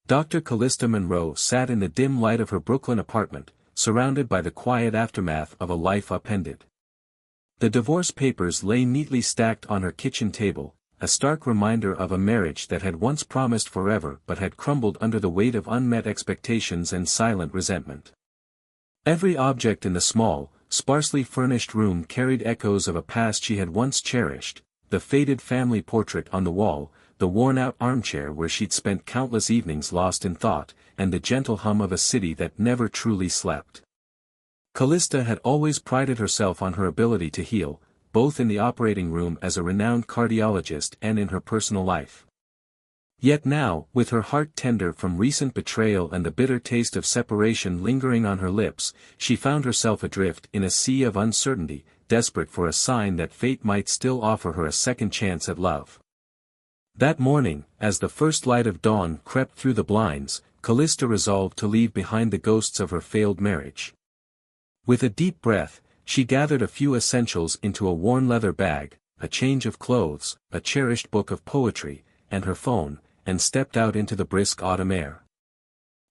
Dr. Callista Monroe sat in the dim light of her Brooklyn apartment, surrounded by the quiet aftermath of a life upended. The divorce papers lay neatly stacked on her kitchen table, a stark reminder of a marriage that had once promised forever but had crumbled under the weight of unmet expectations and silent resentment. Every object in the small, sparsely furnished room carried echoes of a past she had once cherished: the faded family portrait on the wall, the worn-out armchair where she'd spent countless evenings lost in thought, and the gentle hum of a city that never truly slept. Callista had always prided herself on her ability to heal, both in the operating room as a renowned cardiologist and in her personal life. Yet now, with her heart tender from recent betrayal and the bitter taste of separation lingering on her lips, she found herself adrift in a sea of uncertainty, desperate for a sign that fate might still offer her a second chance at love. That morning, as the first light of dawn crept through the blinds, Callista resolved to leave behind the ghosts of her failed marriage. With a deep breath, she gathered a few essentials into a worn leather bag, a change of clothes, a cherished book of poetry, and her phone, and stepped out into the brisk autumn air.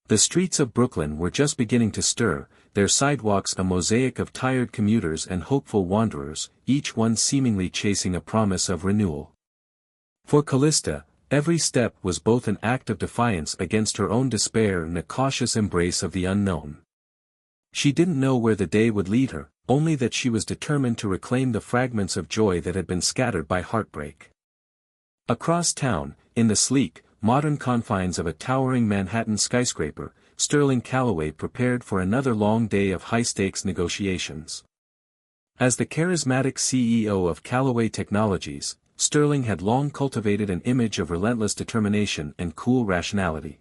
The streets of Brooklyn were just beginning to stir, their sidewalks a mosaic of tired commuters and hopeful wanderers, each one seemingly chasing a promise of renewal. For Callista, every step was both an act of defiance against her own despair and a cautious embrace of the unknown. She didn't know where the day would lead her, only that she was determined to reclaim the fragments of joy that had been scattered by heartbreak. Across town, in the sleek, modern confines of a towering Manhattan skyscraper, Sterling Calloway prepared for another long day of high-stakes negotiations. As the charismatic CEO of Calloway Technologies, Sterling had long cultivated an image of relentless determination and cool rationality.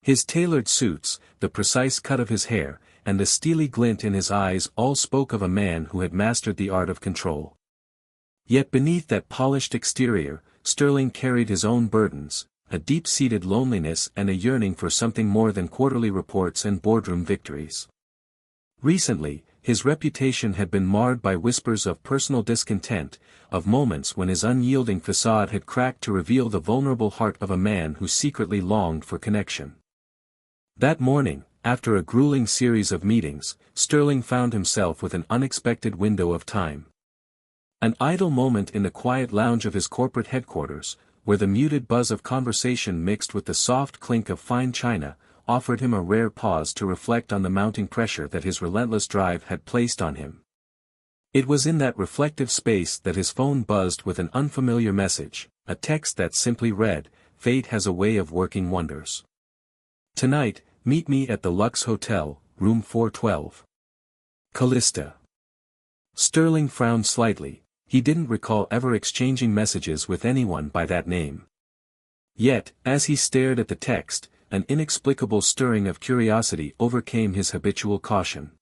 His tailored suits, the precise cut of his hair, and the steely glint in his eyes all spoke of a man who had mastered the art of control. Yet beneath that polished exterior, Sterling carried his own burdens, a deep-seated loneliness and a yearning for something more than quarterly reports and boardroom victories. Recently, his reputation had been marred by whispers of personal discontent, of moments when his unyielding facade had cracked to reveal the vulnerable heart of a man who secretly longed for connection. That morning, after a grueling series of meetings, Sterling found himself with an unexpected window of time. An idle moment in the quiet lounge of his corporate headquarters, where the muted buzz of conversation mixed with the soft clink of fine china, offered him a rare pause to reflect on the mounting pressure that his relentless drive had placed on him. It was in that reflective space that his phone buzzed with an unfamiliar message, a text that simply read, "Fate has a way of working wonders. Tonight, meet me at the Lux Hotel, room 412. Callista." Sterling frowned slightly. He didn't recall ever exchanging messages with anyone by that name. Yet, as he stared at the text, an inexplicable stirring of curiosity overcame his habitual caution.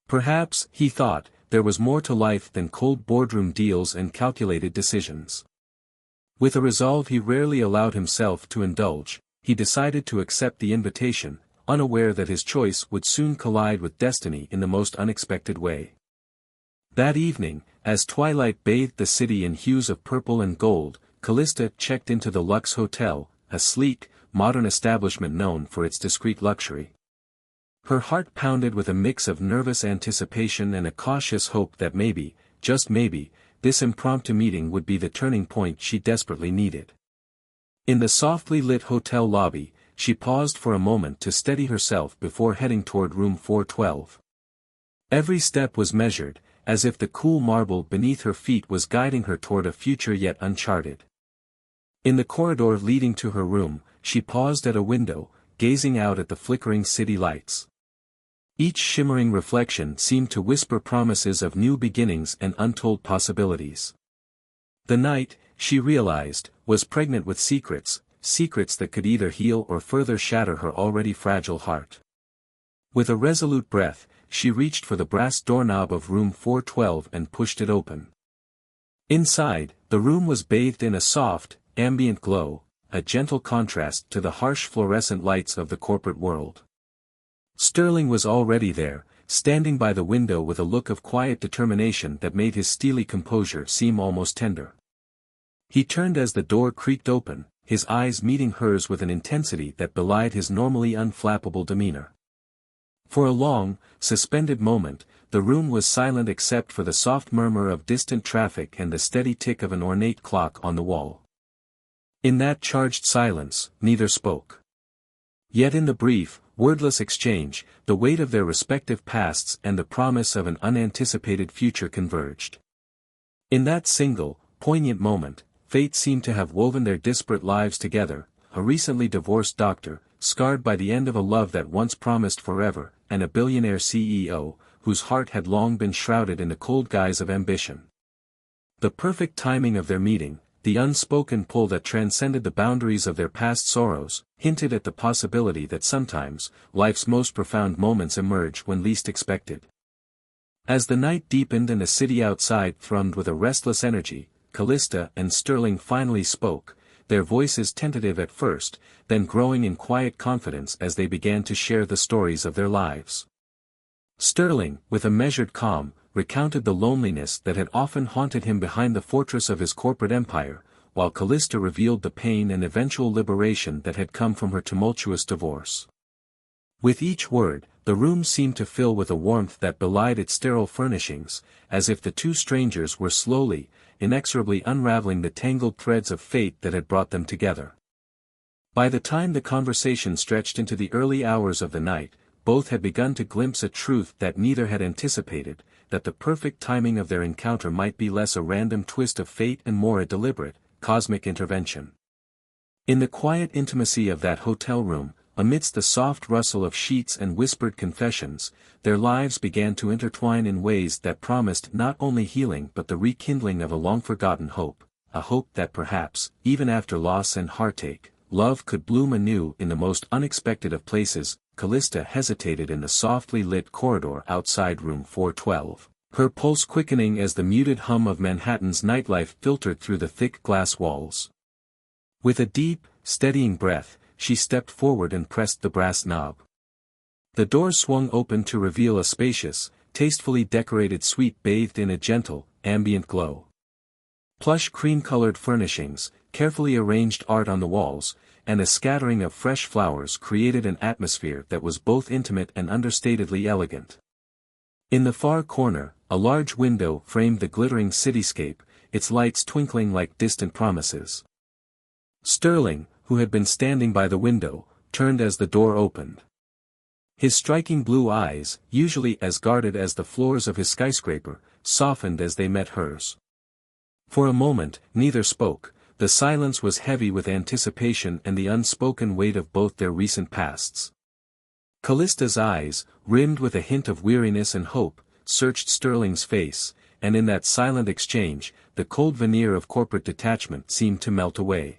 Perhaps, he thought, there was more to life than cold boardroom deals and calculated decisions. With a resolve he rarely allowed himself to indulge, he decided to accept the invitation, unaware that his choice would soon collide with destiny in the most unexpected way. That evening, as twilight bathed the city in hues of purple and gold, Callista checked into the Lux Hotel, a sleek, modern establishment known for its discreet luxury. Her heart pounded with a mix of nervous anticipation and a cautious hope that maybe, just maybe, this impromptu meeting would be the turning point she desperately needed. In the softly lit hotel lobby, she paused for a moment to steady herself before heading toward room 412. Every step was measured, as if the cool marble beneath her feet was guiding her toward a future yet uncharted. In the corridor leading to her room, she paused at a window, gazing out at the flickering city lights. Each shimmering reflection seemed to whisper promises of new beginnings and untold possibilities. The night, she realized, was pregnant with secrets, secrets that could either heal or further shatter her already fragile heart. With a resolute breath, she reached for the brass doorknob of room 412 and pushed it open. Inside, the room was bathed in a soft, ambient glow, a gentle contrast to the harsh fluorescent lights of the corporate world. Sterling was already there, standing by the window with a look of quiet determination that made his steely composure seem almost tender. He turned as the door creaked open, his eyes meeting hers with an intensity that belied his normally unflappable demeanor. For a long, suspended moment, the room was silent except for the soft murmur of distant traffic and the steady tick of an ornate clock on the wall. In that charged silence, neither spoke. Yet in the brief, wordless exchange, the weight of their respective pasts and the promise of an unanticipated future converged. In that single, poignant moment, fate seemed to have woven their disparate lives together, a recently divorced doctor, scarred by the end of a love that once promised forever, and a billionaire CEO, whose heart had long been shrouded in the cold guise of ambition. The perfect timing of their meeting, the unspoken pull that transcended the boundaries of their past sorrows, hinted at the possibility that sometimes, life's most profound moments emerge when least expected. As the night deepened and the city outside thrummed with a restless energy, Callista and Sterling finally spoke, their voices tentative at first, then growing in quiet confidence as they began to share the stories of their lives. Sterling, with a measured calm, recounted the loneliness that had often haunted him behind the fortress of his corporate empire, while Callista revealed the pain and eventual liberation that had come from her tumultuous divorce. With each word, the room seemed to fill with a warmth that belied its sterile furnishings, as if the two strangers were slowly, inexorably unraveling the tangled threads of fate that had brought them together. By the time the conversation stretched into the early hours of the night, both had begun to glimpse a truth that neither had anticipated, that the perfect timing of their encounter might be less a random twist of fate and more a deliberate, cosmic intervention. In the quiet intimacy of that hotel room, amidst the soft rustle of sheets and whispered confessions, their lives began to intertwine in ways that promised not only healing but the rekindling of a long-forgotten hope, a hope that perhaps, even after loss and heartache, love could bloom anew in the most unexpected of places. Callista hesitated in the softly lit corridor outside room 412, her pulse quickening as the muted hum of Manhattan's nightlife filtered through the thick glass walls. With a deep, steadying breath, she stepped forward and pressed the brass knob. The door swung open to reveal a spacious, tastefully decorated suite bathed in a gentle, ambient glow. Plush cream-colored furnishings, carefully arranged art on the walls, and a scattering of fresh flowers created an atmosphere that was both intimate and understatedly elegant. In the far corner, a large window framed the glittering cityscape, its lights twinkling like distant promises. Sterling, who had been standing by the window, turned as the door opened. His striking blue eyes, usually as guarded as the floors of his skyscraper, softened as they met hers. For a moment, neither spoke. The silence was heavy with anticipation and the unspoken weight of both their recent pasts. Callista's eyes, rimmed with a hint of weariness and hope, searched Sterling's face, and in that silent exchange, the cold veneer of corporate detachment seemed to melt away.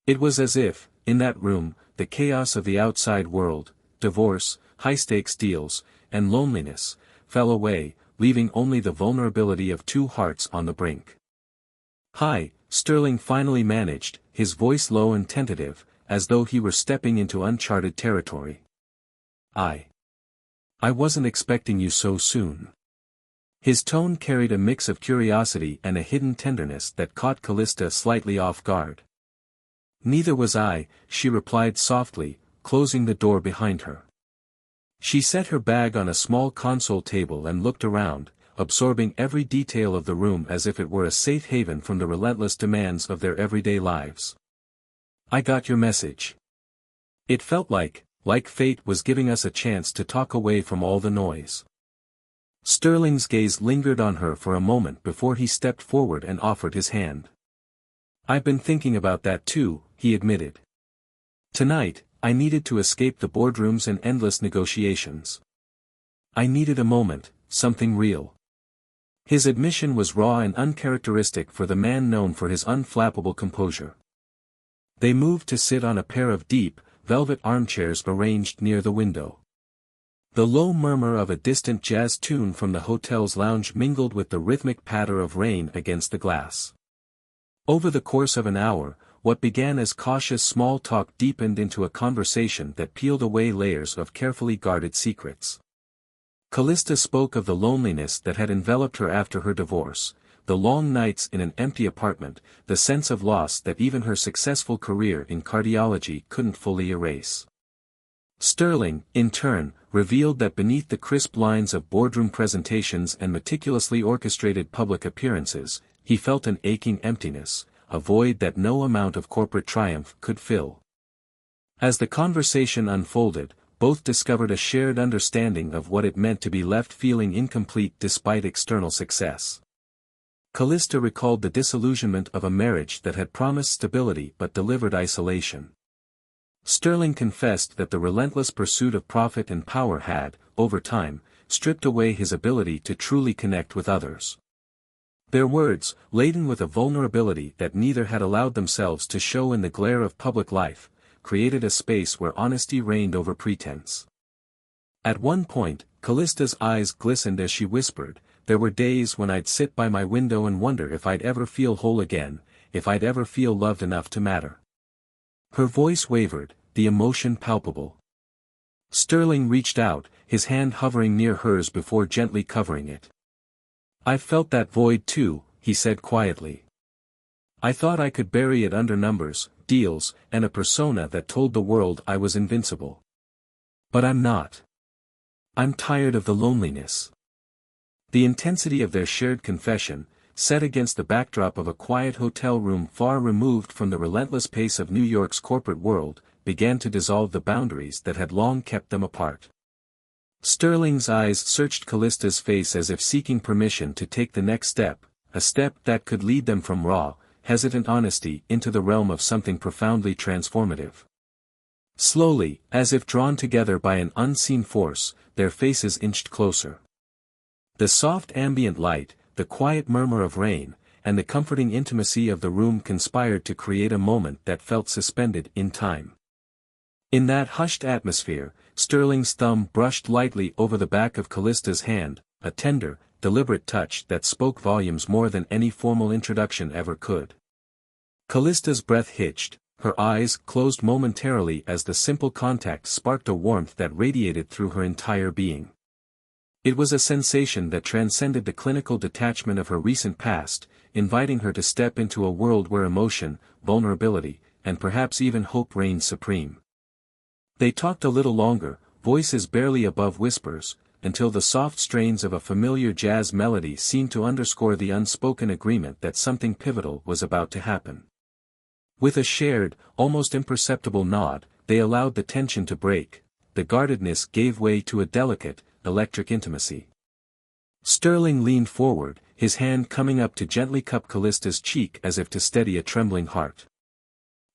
It was as if, in that room, the chaos of the outside world, divorce, high-stakes deals, and loneliness, fell away, leaving only the vulnerability of two hearts on the brink. "Hi," Sterling finally managed, his voice low and tentative, as though he were stepping into uncharted territory. I wasn't expecting you so soon." His tone carried a mix of curiosity and a hidden tenderness that caught Callista slightly off guard. "Neither was I," she replied softly, closing the door behind her. She set her bag on a small console table and looked around, absorbing every detail of the room as if it were a safe haven from the relentless demands of their everyday lives. "I got your message. It felt like fate was giving us a chance to talk away from all the noise." Sterling's gaze lingered on her for a moment before he stepped forward and offered his hand. "I've been thinking about that too," he admitted. "Tonight, I needed to escape the boardrooms and endless negotiations. I needed a moment, something real." His admission was raw and uncharacteristic for the man known for his unflappable composure. They moved to sit on a pair of deep, velvet armchairs arranged near the window. The low murmur of a distant jazz tune from the hotel's lounge mingled with the rhythmic patter of rain against the glass. Over the course of an hour, what began as cautious small talk deepened into a conversation that peeled away layers of carefully guarded secrets. Callista spoke of the loneliness that had enveloped her after her divorce, the long nights in an empty apartment, the sense of loss that even her successful career in cardiology couldn't fully erase. Sterling, in turn, revealed that beneath the crisp lines of boardroom presentations and meticulously orchestrated public appearances, he felt an aching emptiness, a void that no amount of corporate triumph could fill. As the conversation unfolded, both discovered a shared understanding of what it meant to be left feeling incomplete despite external success. Callista recalled the disillusionment of a marriage that had promised stability but delivered isolation. Sterling confessed that the relentless pursuit of profit and power had, over time, stripped away his ability to truly connect with others. Their words, laden with a vulnerability that neither had allowed themselves to show in the glare of public life, created a space where honesty reigned over pretense. At one point, Callista's eyes glistened as she whispered, "There were days when I'd sit by my window and wonder if I'd ever feel whole again, if I'd ever feel loved enough to matter." Her voice wavered, the emotion palpable. Sterling reached out, his hand hovering near hers before gently covering it. "I've felt that void too," he said quietly. "I thought I could bury it under numbers, deals, and a persona that told the world I was invincible. But I'm not. I'm tired of the loneliness." The intensity of their shared confession, set against the backdrop of a quiet hotel room far removed from the relentless pace of New York's corporate world, began to dissolve the boundaries that had long kept them apart. Sterling's eyes searched Callista's face as if seeking permission to take the next step, a step that could lead them from raw, hesitant honesty into the realm of something profoundly transformative. Slowly, as if drawn together by an unseen force, their faces inched closer. The soft ambient light, the quiet murmur of rain, and the comforting intimacy of the room conspired to create a moment that felt suspended in time. In that hushed atmosphere, Sterling's thumb brushed lightly over the back of Callista's hand, a tender, deliberate touch that spoke volumes more than any formal introduction ever could. Callista's breath hitched, her eyes closed momentarily as the simple contact sparked a warmth that radiated through her entire being. It was a sensation that transcended the clinical detachment of her recent past, inviting her to step into a world where emotion, vulnerability, and perhaps even hope reigned supreme. They talked a little longer, voices barely above whispers, until the soft strains of a familiar jazz melody seemed to underscore the unspoken agreement that something pivotal was about to happen. With a shared, almost imperceptible nod, they allowed the tension to break. The guardedness gave way to a delicate, electric intimacy. Sterling leaned forward, his hand coming up to gently cup Callista's cheek as if to steady a trembling heart.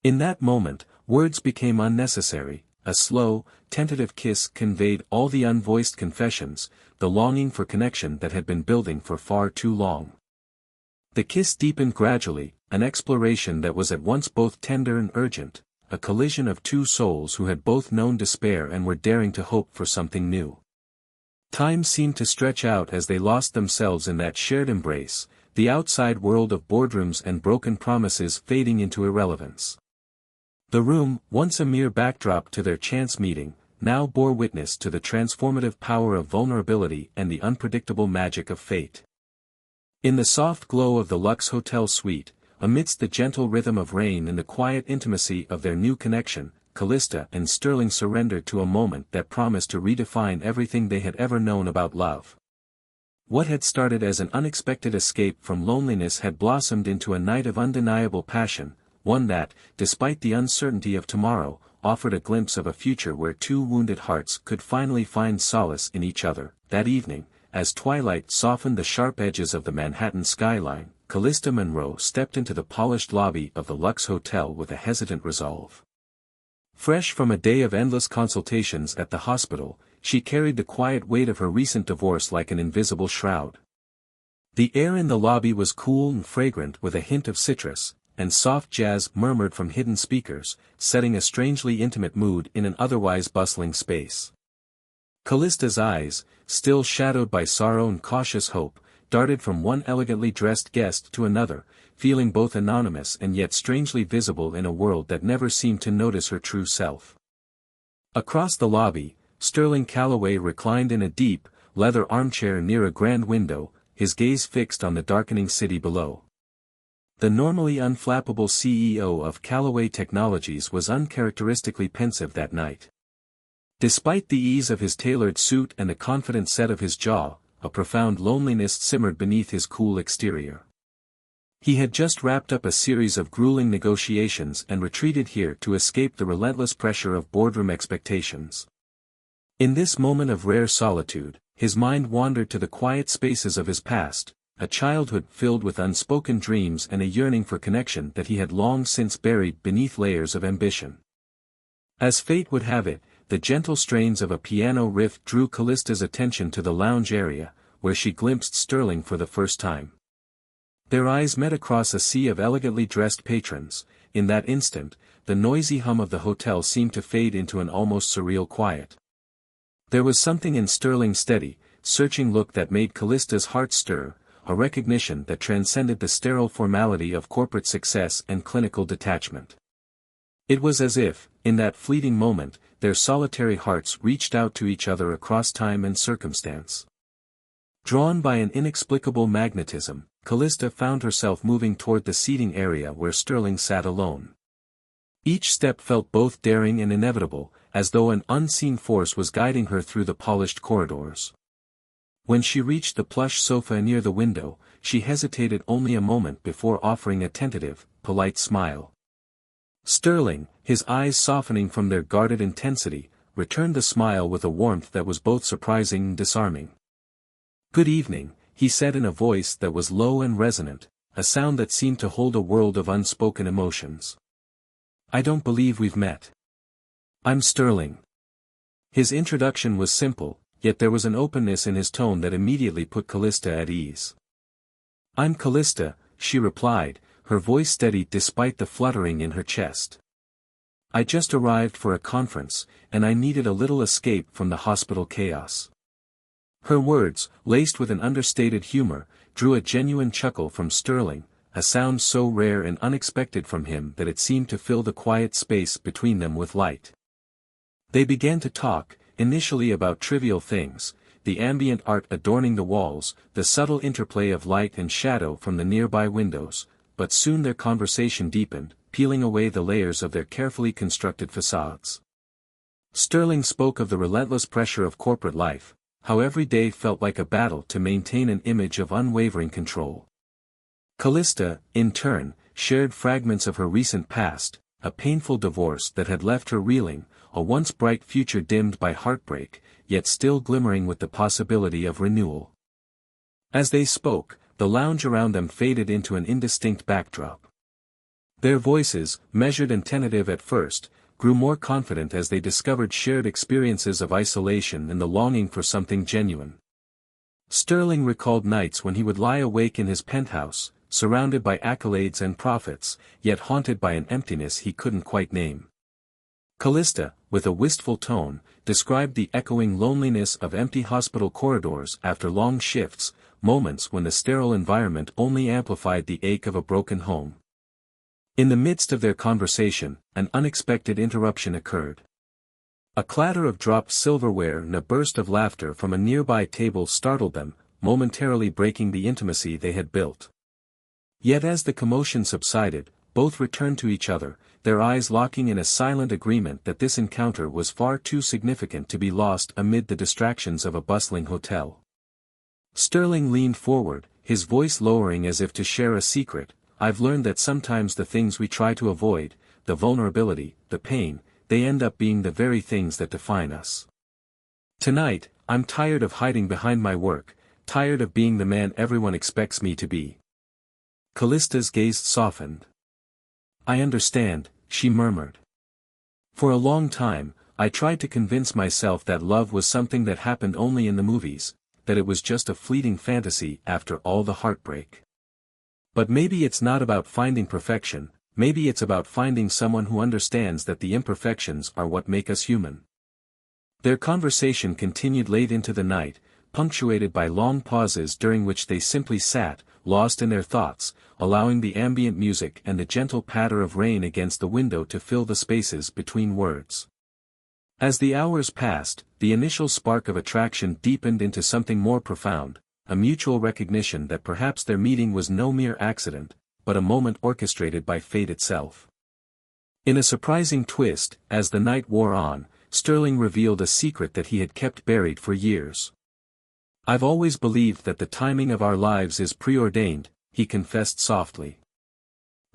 In that moment, words became unnecessary. A slow, tentative kiss conveyed all the unvoiced confessions, the longing for connection that had been building for far too long. The kiss deepened gradually, an exploration that was at once both tender and urgent, a collision of two souls who had both known despair and were daring to hope for something new. Time seemed to stretch out as they lost themselves in that shared embrace, the outside world of boardrooms and broken promises fading into irrelevance. The room, once a mere backdrop to their chance meeting, now bore witness to the transformative power of vulnerability and the unpredictable magic of fate. In the soft glow of the Lux Hotel suite, amidst the gentle rhythm of rain and the quiet intimacy of their new connection, Callista and Sterling surrendered to a moment that promised to redefine everything they had ever known about love. What had started as an unexpected escape from loneliness had blossomed into a night of undeniable passion, one that, despite the uncertainty of tomorrow, offered a glimpse of a future where two wounded hearts could finally find solace in each other. That evening, as twilight softened the sharp edges of the Manhattan skyline, Callista Monroe stepped into the polished lobby of the Lux Hotel with a hesitant resolve. Fresh from a day of endless consultations at the hospital, she carried the quiet weight of her recent divorce like an invisible shroud. The air in the lobby was cool and fragrant with a hint of citrus, and soft jazz murmured from hidden speakers, setting a strangely intimate mood in an otherwise bustling space. Callista's eyes, still shadowed by sorrow and cautious hope, darted from one elegantly dressed guest to another, feeling both anonymous and yet strangely visible in a world that never seemed to notice her true self. Across the lobby, Sterling Calloway reclined in a deep, leather armchair near a grand window, his gaze fixed on the darkening city below. The normally unflappable CEO of Callaway Technologies was uncharacteristically pensive that night. Despite the ease of his tailored suit and the confident set of his jaw, a profound loneliness simmered beneath his cool exterior. He had just wrapped up a series of grueling negotiations and retreated here to escape the relentless pressure of boardroom expectations. In this moment of rare solitude, his mind wandered to the quiet spaces of his past, a childhood filled with unspoken dreams and a yearning for connection that he had long since buried beneath layers of ambition. As fate would have it, the gentle strains of a piano riff drew Callista's attention to the lounge area, where she glimpsed Sterling for the first time. Their eyes met across a sea of elegantly dressed patrons. In that instant, the noisy hum of the hotel seemed to fade into an almost surreal quiet. There was something in Sterling's steady, searching look that made Callista's heart stir, a recognition that transcended the sterile formality of corporate success and clinical detachment. It was as if, in that fleeting moment, their solitary hearts reached out to each other across time and circumstance. Drawn by an inexplicable magnetism, Callista found herself moving toward the seating area where Sterling sat alone. Each step felt both daring and inevitable, as though an unseen force was guiding her through the polished corridors. When she reached the plush sofa near the window, she hesitated only a moment before offering a tentative, polite smile. Sterling, his eyes softening from their guarded intensity, returned the smile with a warmth that was both surprising and disarming. "Good evening," he said in a voice that was low and resonant, a sound that seemed to hold a world of unspoken emotions. "I don't believe we've met. I'm Sterling." His introduction was simple, yet there was an openness in his tone that immediately put Callista at ease. "I'm Callista," she replied, her voice steady despite the fluttering in her chest. "I just arrived for a conference, and I needed a little escape from the hospital chaos." Her words, laced with an understated humor, drew a genuine chuckle from Sterling, a sound so rare and unexpected from him that it seemed to fill the quiet space between them with light. They began to talk, initially about trivial things, the ambient art adorning the walls, the subtle interplay of light and shadow from the nearby windows, but soon their conversation deepened, peeling away the layers of their carefully constructed facades. Sterling spoke of the relentless pressure of corporate life, how every day felt like a battle to maintain an image of unwavering control. Callista, in turn, shared fragments of her recent past, a painful divorce that had left her reeling, a once bright future dimmed by heartbreak, yet still glimmering with the possibility of renewal. As they spoke, the lounge around them faded into an indistinct backdrop. Their voices, measured and tentative at first, grew more confident as they discovered shared experiences of isolation and the longing for something genuine. Sterling recalled nights when he would lie awake in his penthouse, surrounded by accolades and profits, yet haunted by an emptiness he couldn't quite name. Callista, with a wistful tone, described the echoing loneliness of empty hospital corridors after long shifts, moments when the sterile environment only amplified the ache of a broken home. In the midst of their conversation, an unexpected interruption occurred. A clatter of dropped silverware and a burst of laughter from a nearby table startled them, momentarily breaking the intimacy they had built. Yet as the commotion subsided, both returned to each other, their eyes locking in a silent agreement that this encounter was far too significant to be lost amid the distractions of a bustling hotel. Sterling leaned forward, his voice lowering as if to share a secret. "I've learned that sometimes the things we try to avoid, the vulnerability, the pain, they end up being the very things that define us. Tonight, I'm tired of hiding behind my work, tired of being the man everyone expects me to be." Callista's gaze softened. "I understand," she murmured. "For a long time, I tried to convince myself that love was something that happened only in the movies, that it was just a fleeting fantasy after all the heartbreak. But maybe it's not about finding perfection, maybe it's about finding someone who understands that the imperfections are what make us human." Their conversation continued late into the night, punctuated by long pauses during which they simply sat, lost in their thoughts, allowing the ambient music and the gentle patter of rain against the window to fill the spaces between words. As the hours passed, the initial spark of attraction deepened into something more profound, a mutual recognition that perhaps their meeting was no mere accident, but a moment orchestrated by fate itself. In a surprising twist, as the night wore on, Sterling revealed a secret that he had kept buried for years. "I've always believed that the timing of our lives is preordained," he confessed softly.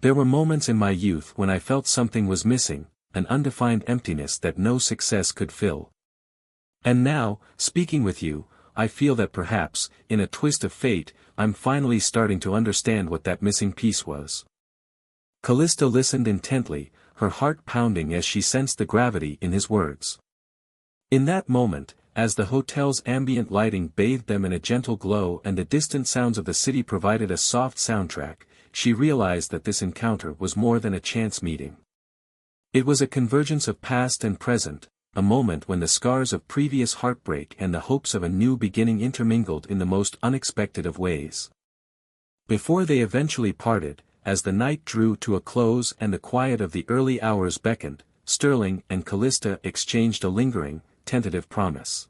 "There were moments in my youth when I felt something was missing, an undefined emptiness that no success could fill. And now, speaking with you, I feel that perhaps, in a twist of fate, I'm finally starting to understand what that missing piece was." Callista listened intently, her heart pounding as she sensed the gravity in his words. In that moment, as the hotel's ambient lighting bathed them in a gentle glow and the distant sounds of the city provided a soft soundtrack, she realized that this encounter was more than a chance meeting. It was a convergence of past and present, a moment when the scars of previous heartbreak and the hopes of a new beginning intermingled in the most unexpected of ways. Before they eventually parted, as the night drew to a close and the quiet of the early hours beckoned, Sterling and Callista exchanged a lingering, tentative promise.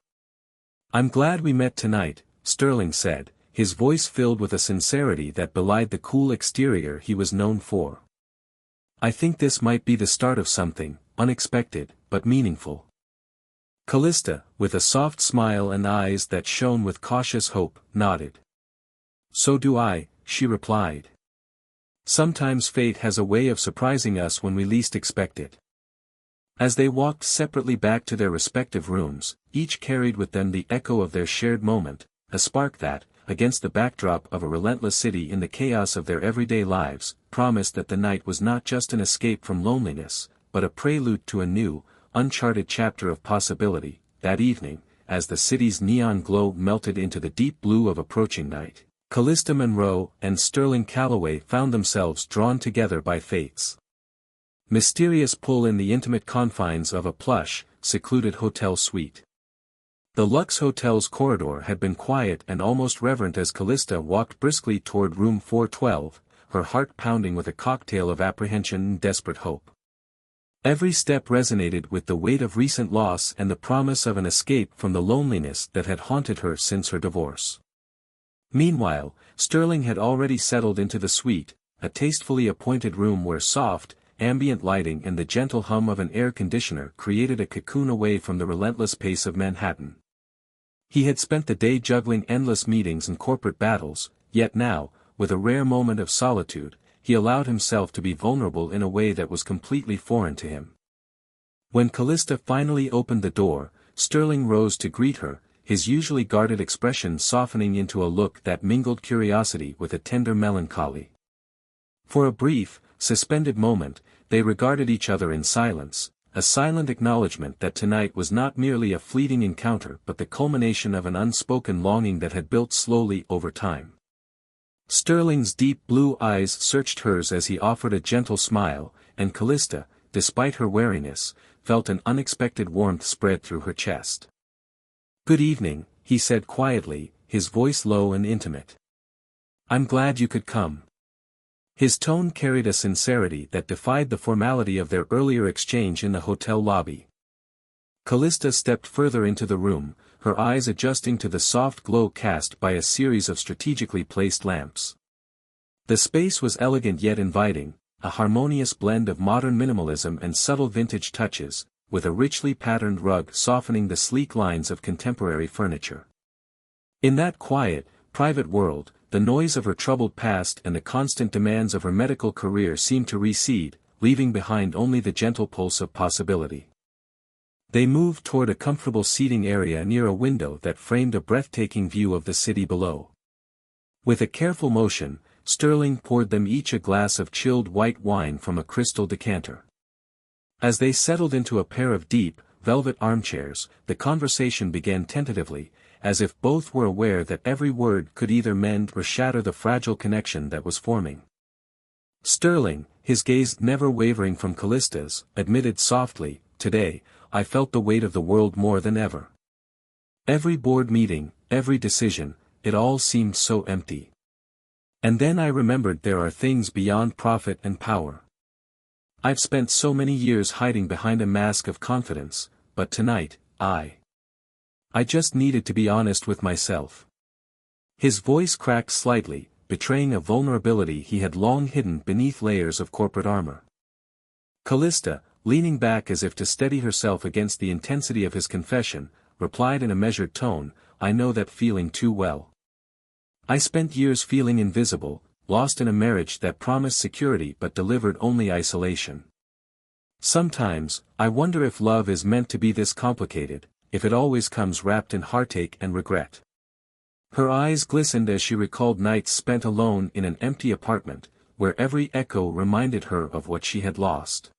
"I'm glad we met tonight," Sterling said, his voice filled with a sincerity that belied the cool exterior he was known for. "I think this might be the start of something, unexpected, but meaningful." Callista, with a soft smile and eyes that shone with cautious hope, nodded. "So do I," she replied. "Sometimes fate has a way of surprising us when we least expect it." As they walked separately back to their respective rooms, each carried with them the echo of their shared moment, a spark that, against the backdrop of a relentless city in the chaos of their everyday lives, promised that the night was not just an escape from loneliness, but a prelude to a new, uncharted chapter of possibility. That evening, as the city's neon glow melted into the deep blue of approaching night, Callista Monroe and Sterling Calloway found themselves drawn together by fate's mysterious pull in the intimate confines of a plush, secluded hotel suite. The Lux Hotel's corridor had been quiet and almost reverent as Callista walked briskly toward room 412, her heart pounding with a cocktail of apprehension and desperate hope. Every step resonated with the weight of recent loss and the promise of an escape from the loneliness that had haunted her since her divorce. Meanwhile, Sterling had already settled into the suite, a tastefully appointed room where soft, ambient lighting and the gentle hum of an air conditioner created a cocoon away from the relentless pace of Manhattan. He had spent the day juggling endless meetings and corporate battles, yet now, with a rare moment of solitude, he allowed himself to be vulnerable in a way that was completely foreign to him. When Callista finally opened the door, Sterling rose to greet her, his usually guarded expression softening into a look that mingled curiosity with a tender melancholy. For a brief, suspended moment, they regarded each other in silence, a silent acknowledgement that tonight was not merely a fleeting encounter but the culmination of an unspoken longing that had built slowly over time. Sterling's deep blue eyes searched hers as he offered a gentle smile, and Callista, despite her wariness, felt an unexpected warmth spread through her chest. "Good evening," he said quietly, his voice low and intimate. "I'm glad you could come." His tone carried a sincerity that defied the formality of their earlier exchange in the hotel lobby. Callista stepped further into the room, her eyes adjusting to the soft glow cast by a series of strategically placed lamps. The space was elegant yet inviting, a harmonious blend of modern minimalism and subtle vintage touches, with a richly patterned rug softening the sleek lines of contemporary furniture. In that quiet, private world, the noise of her troubled past and the constant demands of her medical career seemed to recede, leaving behind only the gentle pulse of possibility. They moved toward a comfortable seating area near a window that framed a breathtaking view of the city below. With a careful motion, Sterling poured them each a glass of chilled white wine from a crystal decanter. As they settled into a pair of deep, velvet armchairs, the conversation began tentatively, as if both were aware that every word could either mend or shatter the fragile connection that was forming. Sterling, his gaze never wavering from Callista's, admitted softly, "Today, I felt the weight of the world more than ever. Every board meeting, every decision, it all seemed so empty. And then I remembered there are things beyond profit and power. I've spent so many years hiding behind a mask of confidence, but tonight, I just needed to be honest with myself." His voice cracked slightly, betraying a vulnerability he had long hidden beneath layers of corporate armor. Callista, leaning back as if to steady herself against the intensity of his confession, replied in a measured tone, "I know that feeling too well. I spent years feeling invisible, lost in a marriage that promised security but delivered only isolation. Sometimes, I wonder if love is meant to be this complicated, if it always comes wrapped in heartache and regret." Her eyes glistened as she recalled nights spent alone in an empty apartment, where every echo reminded her of what she had lost.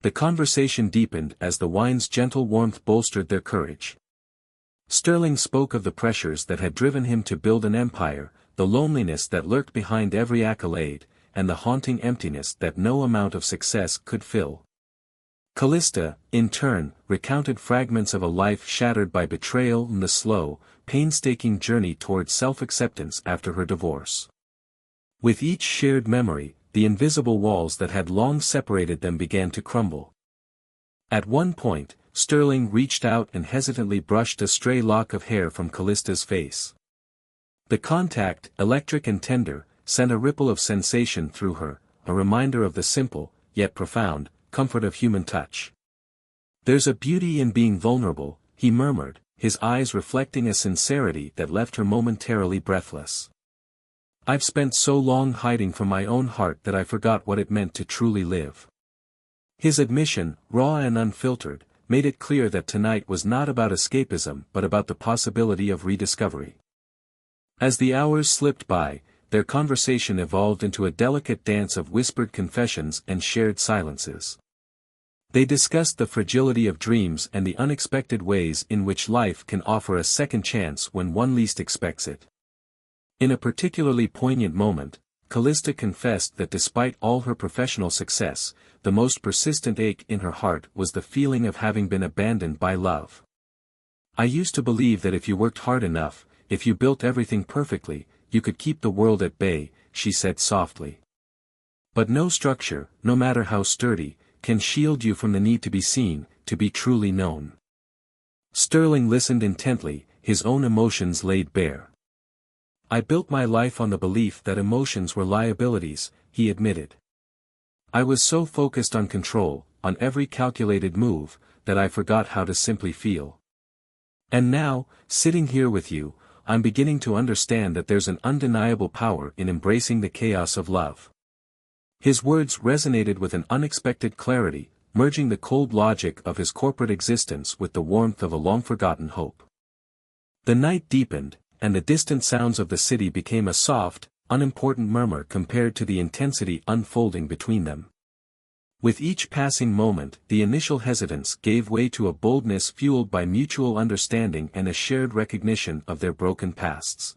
The conversation deepened as the wine's gentle warmth bolstered their courage. Sterling spoke of the pressures that had driven him to build an empire, the loneliness that lurked behind every accolade, and the haunting emptiness that no amount of success could fill. Callista, in turn, recounted fragments of a life shattered by betrayal and the slow, painstaking journey toward self-acceptance after her divorce. With each shared memory, the invisible walls that had long separated them began to crumble. At one point, Sterling reached out and hesitantly brushed a stray lock of hair from Callista's face. The contact, electric and tender, sent a ripple of sensation through her, a reminder of the simple, yet profound, comfort of human touch. "There's a beauty in being vulnerable," he murmured, his eyes reflecting a sincerity that left her momentarily breathless. "I've spent so long hiding from my own heart that I forgot what it meant to truly live." His admission, raw and unfiltered, made it clear that tonight was not about escapism but about the possibility of rediscovery. As the hours slipped by, their conversation evolved into a delicate dance of whispered confessions and shared silences. They discussed the fragility of dreams and the unexpected ways in which life can offer a second chance when one least expects it. In a particularly poignant moment, Callista confessed that despite all her professional success, the most persistent ache in her heart was the feeling of having been abandoned by love. "I used to believe that if you worked hard enough, if you built everything perfectly, you could keep the world at bay," she said softly. "But no structure, no matter how sturdy, can shield you from the need to be seen, to be truly known." Sterling listened intently, his own emotions laid bare. "I built my life on the belief that emotions were liabilities," he admitted. "I was so focused on control, on every calculated move, that I forgot how to simply feel. And now, sitting here with you, I'm beginning to understand that there's an undeniable power in embracing the chaos of love." His words resonated with an unexpected clarity, merging the cold logic of his corporate existence with the warmth of a long-forgotten hope. The night deepened, and the distant sounds of the city became a soft, unimportant murmur compared to the intensity unfolding between them. With each passing moment, the initial hesitance gave way to a boldness fueled by mutual understanding and a shared recognition of their broken pasts.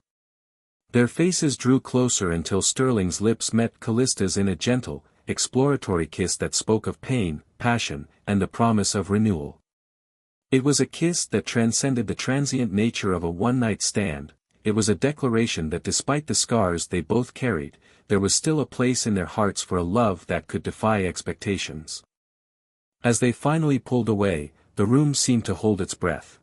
Their faces drew closer until Sterling's lips met Callista's in a gentle, exploratory kiss that spoke of pain, passion, and the promise of renewal. It was a kiss that transcended the transient nature of a one-night stand. It was a declaration that despite the scars they both carried, there was still a place in their hearts for a love that could defy expectations. As they finally pulled away, the room seemed to hold its breath.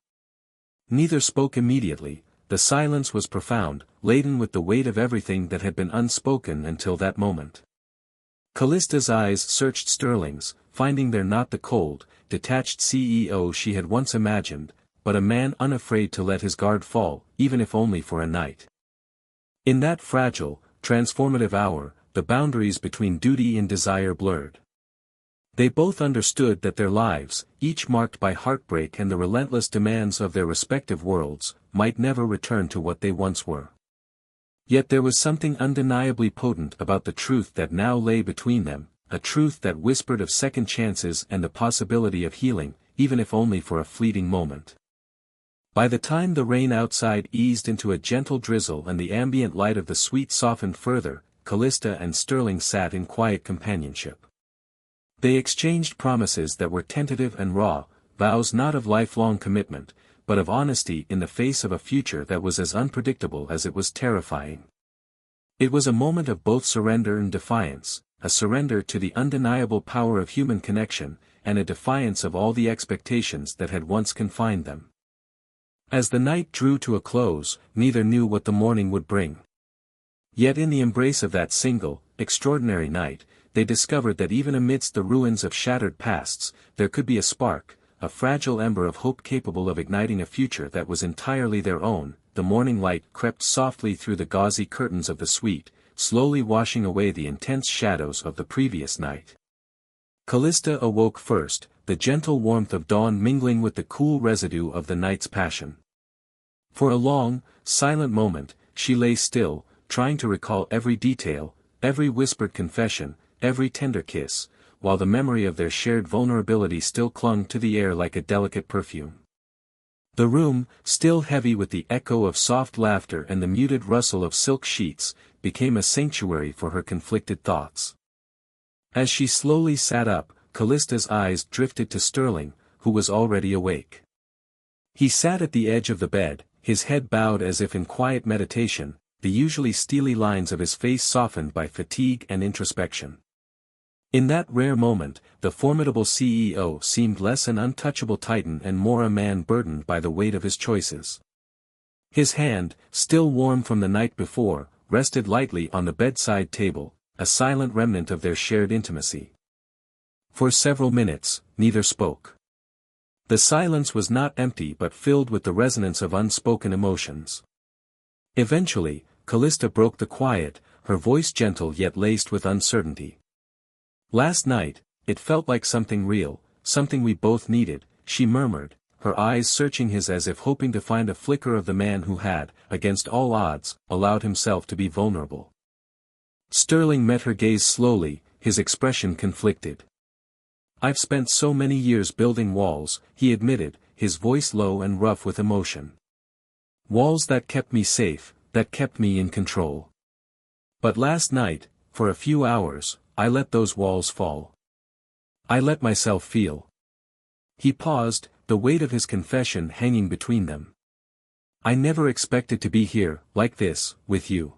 Neither spoke immediately. The silence was profound, laden with the weight of everything that had been unspoken until that moment. Callista's eyes searched Sterling's, finding there not the cold, detached CEO she had once imagined, but a man unafraid to let his guard fall, even if only for a night. In that fragile, transformative hour, the boundaries between duty and desire blurred. They both understood that their lives, each marked by heartbreak and the relentless demands of their respective worlds, might never return to what they once were. Yet there was something undeniably potent about the truth that now lay between them, a truth that whispered of second chances and the possibility of healing, even if only for a fleeting moment. By the time the rain outside eased into a gentle drizzle and the ambient light of the suite softened further, Callista and Sterling sat in quiet companionship. They exchanged promises that were tentative and raw, vows not of lifelong commitment, but of honesty in the face of a future that was as unpredictable as it was terrifying. It was a moment of both surrender and defiance, a surrender to the undeniable power of human connection, and a defiance of all the expectations that had once confined them. As the night drew to a close, neither knew what the morning would bring. Yet in the embrace of that single, extraordinary night, they discovered that even amidst the ruins of shattered pasts, there could be a spark, a fragile ember of hope capable of igniting a future that was entirely their own. The morning light crept softly through the gauzy curtains of the suite, slowly washing away the intense shadows of the previous night. Callista awoke first, the gentle warmth of dawn mingling with the cool residue of the night's passion. For a long, silent moment, she lay still, trying to recall every detail, every whispered confession, every tender kiss, while the memory of their shared vulnerability still clung to the air like a delicate perfume. The room, still heavy with the echo of soft laughter and the muted rustle of silk sheets, became a sanctuary for her conflicted thoughts. As she slowly sat up, Callista's eyes drifted to Sterling, who was already awake. He sat at the edge of the bed, his head bowed as if in quiet meditation, the usually steely lines of his face softened by fatigue and introspection. In that rare moment, the formidable CEO seemed less an untouchable titan and more a man burdened by the weight of his choices. His hand, still warm from the night before, rested lightly on the bedside table, a silent remnant of their shared intimacy. For several minutes, neither spoke. The silence was not empty but filled with the resonance of unspoken emotions. Eventually, Callista broke the quiet, her voice gentle yet laced with uncertainty. "Last night, it felt like something real, something we both needed," she murmured, her eyes searching his as if hoping to find a flicker of the man who had, against all odds, allowed himself to be vulnerable. Sterling met her gaze slowly, his expression conflicted. "I've spent so many years building walls," he admitted, his voice low and rough with emotion. "Walls that kept me safe, that kept me in control. But last night, for a few hours, I let those walls fall. I let myself feel." He paused, the weight of his confession hanging between them. "I never expected to be here, like this, with you.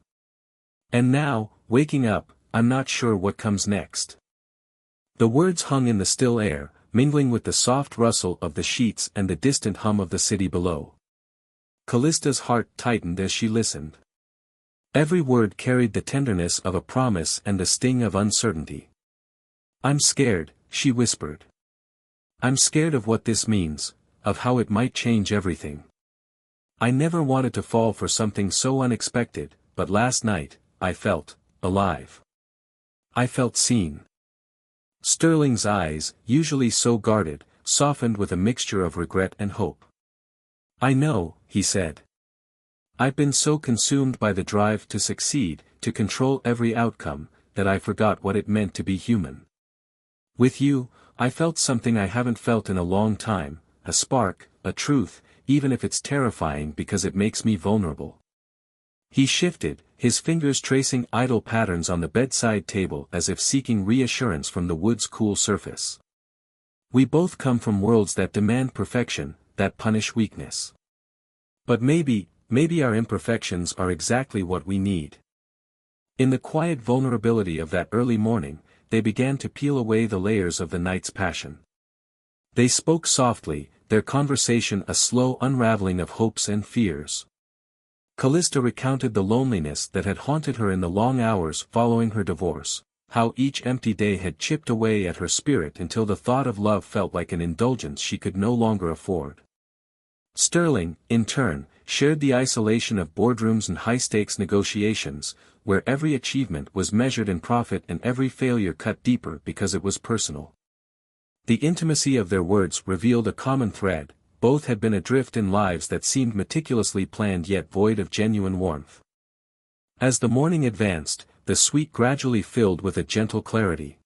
And now, waking up, I'm not sure what comes next." The words hung in the still air, mingling with the soft rustle of the sheets and the distant hum of the city below. Callista's heart tightened as she listened. Every word carried the tenderness of a promise and the sting of uncertainty. "I'm scared," she whispered. "I'm scared of what this means, of how it might change everything. I never wanted to fall for something so unexpected, but last night, I felt alive. I felt seen." Sterling's eyes, usually so guarded, softened with a mixture of regret and hope. "I know," he said. "I've been so consumed by the drive to succeed, to control every outcome, that I forgot what it meant to be human. With you, I felt something I haven't felt in a long time, a spark, a truth, even if it's terrifying because it makes me vulnerable." He shifted, his fingers tracing idle patterns on the bedside table as if seeking reassurance from the wood's cool surface. "We both come from worlds that demand perfection, that punish weakness. But maybe our imperfections are exactly what we need." In the quiet vulnerability of that early morning, they began to peel away the layers of the night's passion. They spoke softly, their conversation a slow unraveling of hopes and fears. Callista recounted the loneliness that had haunted her in the long hours following her divorce, how each empty day had chipped away at her spirit until the thought of love felt like an indulgence she could no longer afford. Sterling, in turn, shared the isolation of boardrooms and high-stakes negotiations, where every achievement was measured in profit and every failure cut deeper because it was personal. The intimacy of their words revealed a common thread: both had been adrift in lives that seemed meticulously planned yet void of genuine warmth. As the morning advanced, the suite gradually filled with a gentle clarity.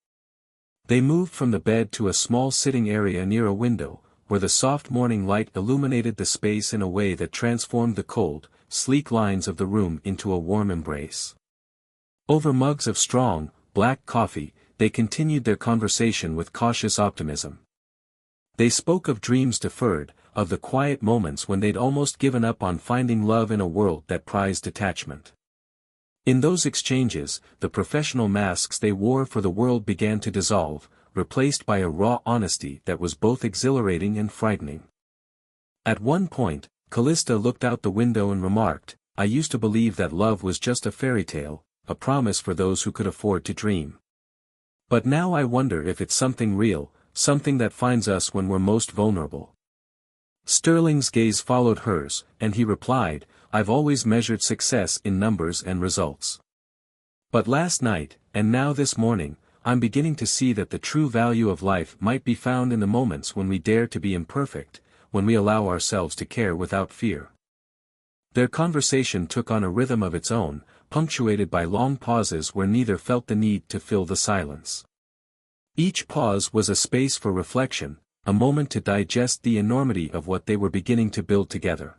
They moved from the bed to a small sitting area near a window, where the soft morning light illuminated the space in a way that transformed the cold, sleek lines of the room into a warm embrace. Over mugs of strong, black coffee, they continued their conversation with cautious optimism. They spoke of dreams deferred, of the quiet moments when they'd almost given up on finding love in a world that prized detachment. In those exchanges, the professional masks they wore for the world began to dissolve, replaced by a raw honesty that was both exhilarating and frightening. At one point, Callista looked out the window and remarked, "I used to believe that love was just a fairy tale, a promise for those who could afford to dream. But now I wonder if it's something real, something that finds us when we're most vulnerable." Sterling's gaze followed hers, and he replied, "I've always measured success in numbers and results. But last night, and now this morning, I'm beginning to see that the true value of life might be found in the moments when we dare to be imperfect, when we allow ourselves to care without fear." Their conversation took on a rhythm of its own, punctuated by long pauses where neither felt the need to fill the silence. Each pause was a space for reflection, a moment to digest the enormity of what they were beginning to build together.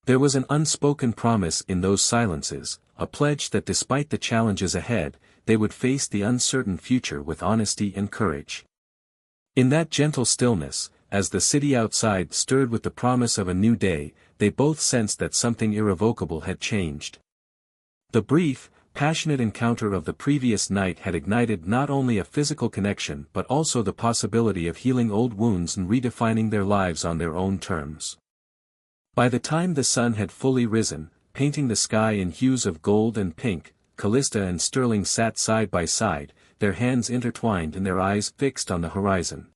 There was an unspoken promise in those silences, a pledge that despite the challenges ahead, they would face the uncertain future with honesty and courage. In that gentle stillness, as the city outside stirred with the promise of a new day, they both sensed that something irrevocable had changed. The brief, passionate encounter of the previous night had ignited not only a physical connection but also the possibility of healing old wounds and redefining their lives on their own terms. By the time the sun had fully risen, painting the sky in hues of gold and pink, Callista and Sterling sat side by side, their hands intertwined and their eyes fixed on the horizon.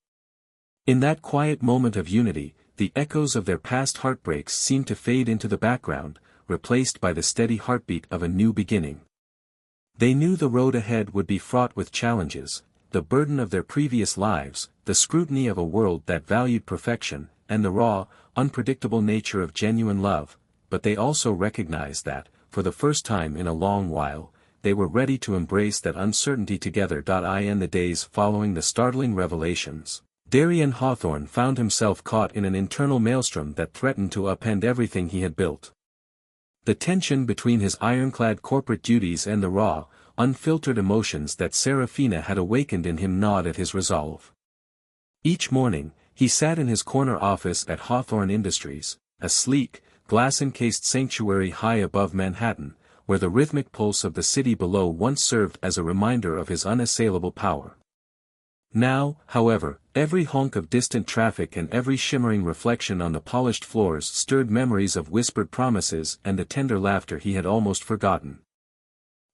In that quiet moment of unity, the echoes of their past heartbreaks seemed to fade into the background, replaced by the steady heartbeat of a new beginning. They knew the road ahead would be fraught with challenges, the burden of their previous lives, the scrutiny of a world that valued perfection, and the raw, unpredictable nature of genuine love, but they also recognized that, for the first time in a long while, they were ready to embrace that uncertainty together. In the days following the startling revelations, Darian Hawthorne found himself caught in an internal maelstrom that threatened to upend everything he had built. The tension between his ironclad corporate duties and the raw, unfiltered emotions that Serafina had awakened in him gnawed at his resolve. Each morning, he sat in his corner office at Hawthorne Industries, a sleek, glass-encased sanctuary high above Manhattan, where the rhythmic pulse of the city below once served as a reminder of his unassailable power. Now, however, every honk of distant traffic and every shimmering reflection on the polished floors stirred memories of whispered promises and the tender laughter he had almost forgotten.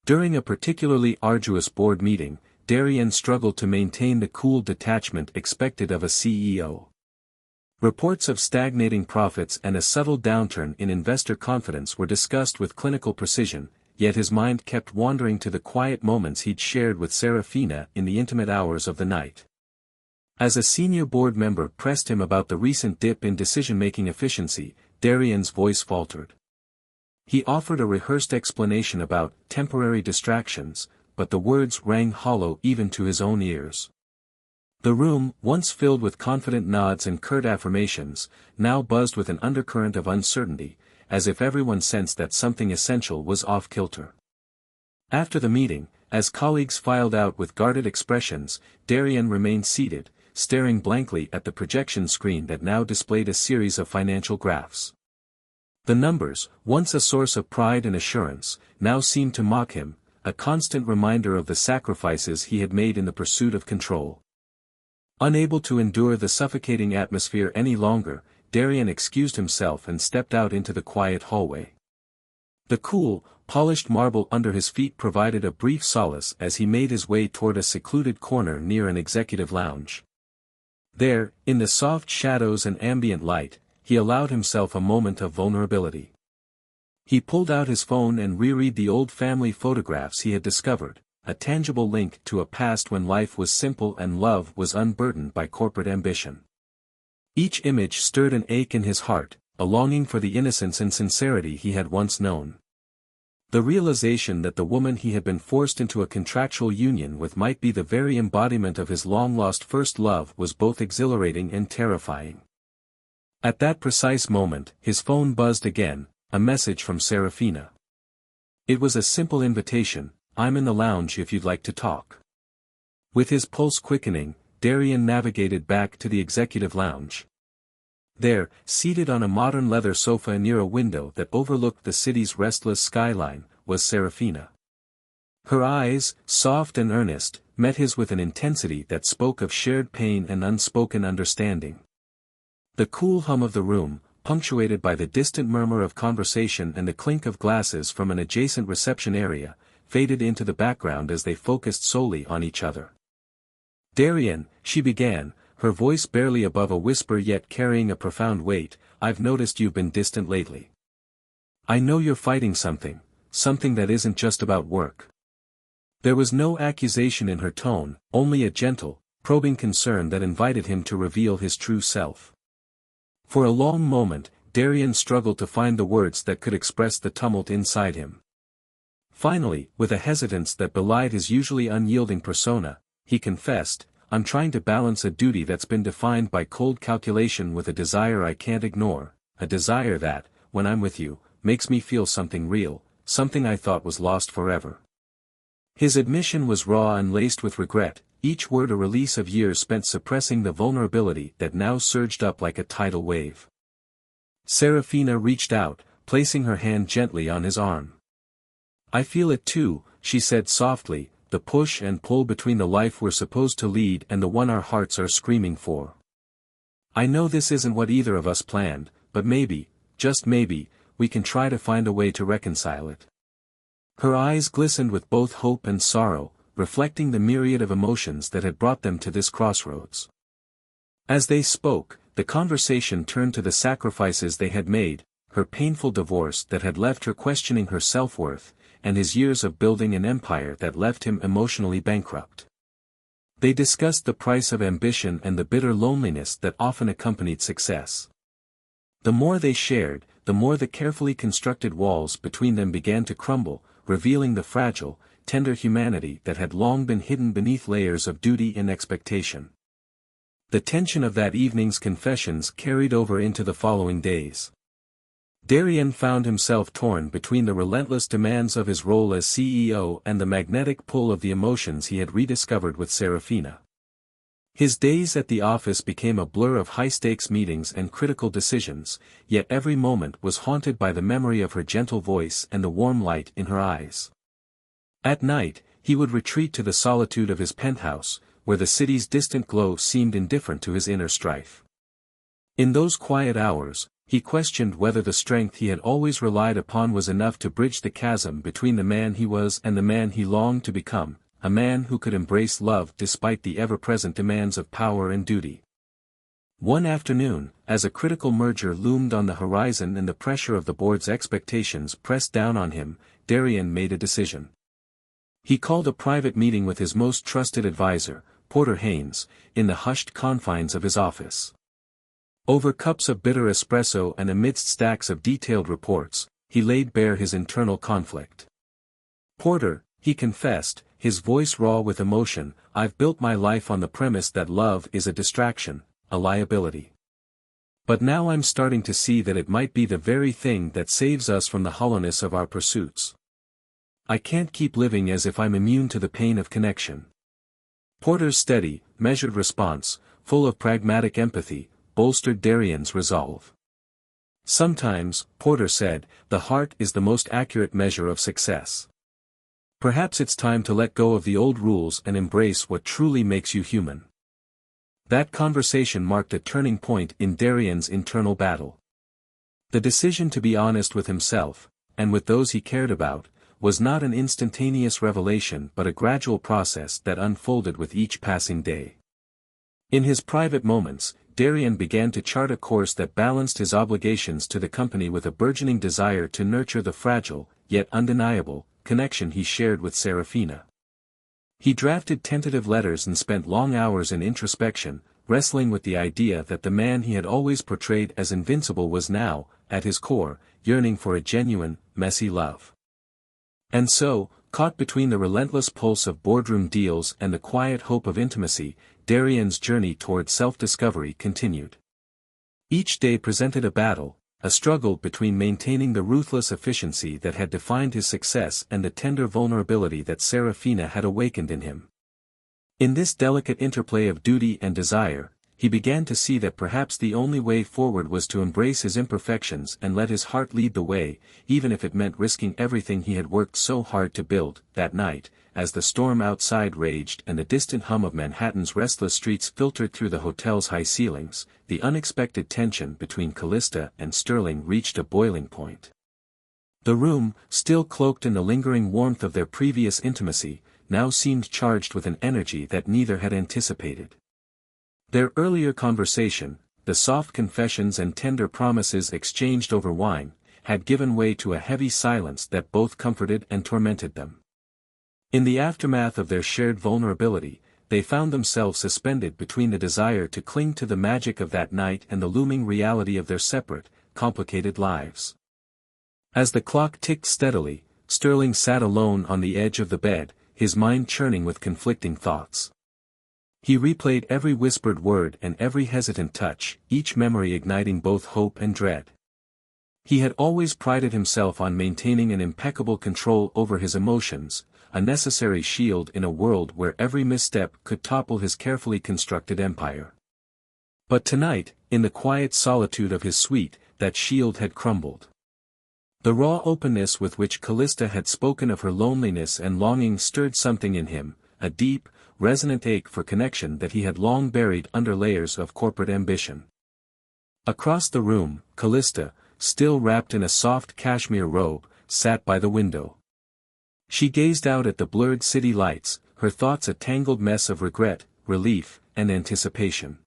During a particularly arduous board meeting, Darian struggled to maintain the cool detachment expected of a CEO. Reports of stagnating profits and a subtle downturn in investor confidence were discussed with clinical precision, yet his mind kept wandering to the quiet moments he'd shared with Serafina in the intimate hours of the night. As a senior board member pressed him about the recent dip in decision-making efficiency, Darian's voice faltered. He offered a rehearsed explanation about temporary distractions, but the words rang hollow even to his own ears. The room, once filled with confident nods and curt affirmations, now buzzed with an undercurrent of uncertainty, as if everyone sensed that something essential was off-kilter. After the meeting, as colleagues filed out with guarded expressions, Darian remained seated, staring blankly at the projection screen that now displayed a series of financial graphs. The numbers, once a source of pride and assurance, now seemed to mock him, a constant reminder of the sacrifices he had made in the pursuit of control. Unable to endure the suffocating atmosphere any longer, Darian excused himself and stepped out into the quiet hallway. The cool, polished marble under his feet provided a brief solace as he made his way toward a secluded corner near an executive lounge. There, in the soft shadows and ambient light, he allowed himself a moment of vulnerability. He pulled out his phone and reread the old family photographs he had discovered, a tangible link to a past when life was simple and love was unburdened by corporate ambition. Each image stirred an ache in his heart, a longing for the innocence and sincerity he had once known. The realization that the woman he had been forced into a contractual union with might be the very embodiment of his long-lost first love was both exhilarating and terrifying. At that precise moment, his phone buzzed again, a message from Serafina. It was a simple invitation, "I'm in the lounge if you'd like to talk." With his pulse quickening, Darian navigated back to the executive lounge. There, seated on a modern leather sofa near a window that overlooked the city's restless skyline, was Serafina. Her eyes, soft and earnest, met his with an intensity that spoke of shared pain and unspoken understanding. The cool hum of the room, punctuated by the distant murmur of conversation and the clink of glasses from an adjacent reception area, faded into the background as they focused solely on each other. "Darian," she began, her voice barely above a whisper yet carrying a profound weight, "I've noticed you've been distant lately. I know you're fighting something that isn't just about work." There was no accusation in her tone, only a gentle, probing concern that invited him to reveal his true self. For a long moment, Darian struggled to find the words that could express the tumult inside him. Finally, with a hesitance that belied his usually unyielding persona, he confessed, "I'm trying to balance a duty that's been defined by cold calculation with a desire I can't ignore, a desire that, when I'm with you, makes me feel something real, something I thought was lost forever." His admission was raw and laced with regret, each word a release of years spent suppressing the vulnerability that now surged up like a tidal wave. Serafina reached out, placing her hand gently on his arm. "I feel it too," she said softly, "the push and pull between the life we're supposed to lead and the one our hearts are screaming for. I know this isn't what either of us planned, but maybe, just maybe, we can try to find a way to reconcile it." Her eyes glistened with both hope and sorrow, reflecting the myriad of emotions that had brought them to this crossroads. As they spoke, the conversation turned to the sacrifices they had made, her painful divorce that had left her questioning her self-worth, and his years of building an empire that left him emotionally bankrupt. They discussed the price of ambition and the bitter loneliness that often accompanied success. The more they shared, the more the carefully constructed walls between them began to crumble, revealing the fragile, tender humanity that had long been hidden beneath layers of duty and expectation. The tension of that evening's confessions carried over into the following days. Darian found himself torn between the relentless demands of his role as CEO and the magnetic pull of the emotions he had rediscovered with Serafina. His days at the office became a blur of high-stakes meetings and critical decisions, yet every moment was haunted by the memory of her gentle voice and the warm light in her eyes. At night, he would retreat to the solitude of his penthouse, where the city's distant glow seemed indifferent to his inner strife. In those quiet hours, he questioned whether the strength he had always relied upon was enough to bridge the chasm between the man he was and the man he longed to become, a man who could embrace love despite the ever-present demands of power and duty. One afternoon, as a critical merger loomed on the horizon and the pressure of the board's expectations pressed down on him, Darian made a decision. He called a private meeting with his most trusted advisor, Porter Haynes, in the hushed confines of his office. Over cups of bitter espresso and amidst stacks of detailed reports, he laid bare his internal conflict. "Porter," he confessed, his voice raw with emotion, "I've built my life on the premise that love is a distraction, a liability. But now I'm starting to see that it might be the very thing that saves us from the hollowness of our pursuits. I can't keep living as if I'm immune to the pain of connection." Porter's steady, measured response, full of pragmatic empathy, bolstered Darian's resolve. "Sometimes," Porter said, "the heart is the most accurate measure of success. Perhaps it's time to let go of the old rules and embrace what truly makes you human." That conversation marked a turning point in Darian's internal battle. The decision to be honest with himself, and with those he cared about, was not an instantaneous revelation but a gradual process that unfolded with each passing day. In his private moments, Darian began to chart a course that balanced his obligations to the company with a burgeoning desire to nurture the fragile, yet undeniable, connection he shared with Serafina. He drafted tentative letters and spent long hours in introspection, wrestling with the idea that the man he had always portrayed as invincible was now, at his core, yearning for a genuine, messy love. And so, caught between the relentless pulse of boardroom deals and the quiet hope of intimacy, Darian's journey toward self-discovery continued. Each day presented a battle, a struggle between maintaining the ruthless efficiency that had defined his success and the tender vulnerability that Serafina had awakened in him. In this delicate interplay of duty and desire, he began to see that perhaps the only way forward was to embrace his imperfections and let his heart lead the way, even if it meant risking everything he had worked so hard to build. That night, as the storm outside raged and the distant hum of Manhattan's restless streets filtered through the hotel's high ceilings, the unexpected tension between Callista and Sterling reached a boiling point. The room, still cloaked in the lingering warmth of their previous intimacy, now seemed charged with an energy that neither had anticipated. Their earlier conversation, the soft confessions and tender promises exchanged over wine, had given way to a heavy silence that both comforted and tormented them. In the aftermath of their shared vulnerability, they found themselves suspended between the desire to cling to the magic of that night and the looming reality of their separate, complicated lives. As the clock ticked steadily, Sterling sat alone on the edge of the bed, his mind churning with conflicting thoughts. He replayed every whispered word and every hesitant touch, each memory igniting both hope and dread. He had always prided himself on maintaining an impeccable control over his emotions, a necessary shield in a world where every misstep could topple his carefully constructed empire. But tonight, in the quiet solitude of his suite, that shield had crumbled. The raw openness with which Callista had spoken of her loneliness and longing stirred something in him, a deep, resonant ache for connection that he had long buried under layers of corporate ambition. Across the room, Callista, still wrapped in a soft cashmere robe, sat by the window. She gazed out at the blurred city lights, her thoughts a tangled mess of regret, relief, and anticipation.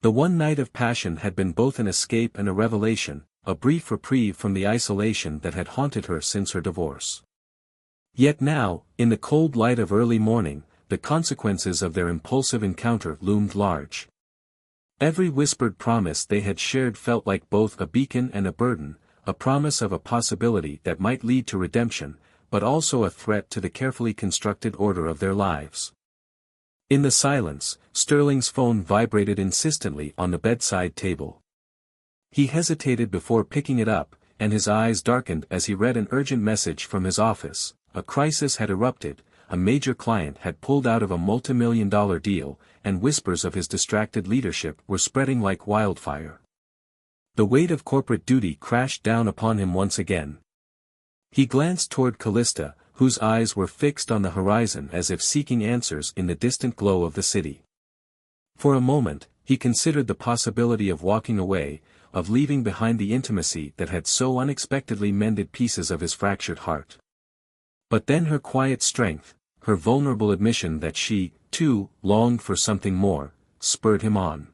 The one night of passion had been both an escape and a revelation, a brief reprieve from the isolation that had haunted her since her divorce. Yet now, in the cold light of early morning, the consequences of their impulsive encounter loomed large. Every whispered promise they had shared felt like both a beacon and a burden, a promise of a possibility that might lead to redemption, but also a threat to the carefully constructed order of their lives. In the silence, Sterling's phone vibrated insistently on the bedside table. He hesitated before picking it up, and his eyes darkened as he read an urgent message from his office. A crisis had erupted, a major client had pulled out of a multimillion-dollar deal, and whispers of his distracted leadership were spreading like wildfire. The weight of corporate duty crashed down upon him once again. He glanced toward Callista, whose eyes were fixed on the horizon as if seeking answers in the distant glow of the city. For a moment, he considered the possibility of walking away, of leaving behind the intimacy that had so unexpectedly mended pieces of his fractured heart. But then her quiet strength, her vulnerable admission that she, too, longed for something more, spurred him on.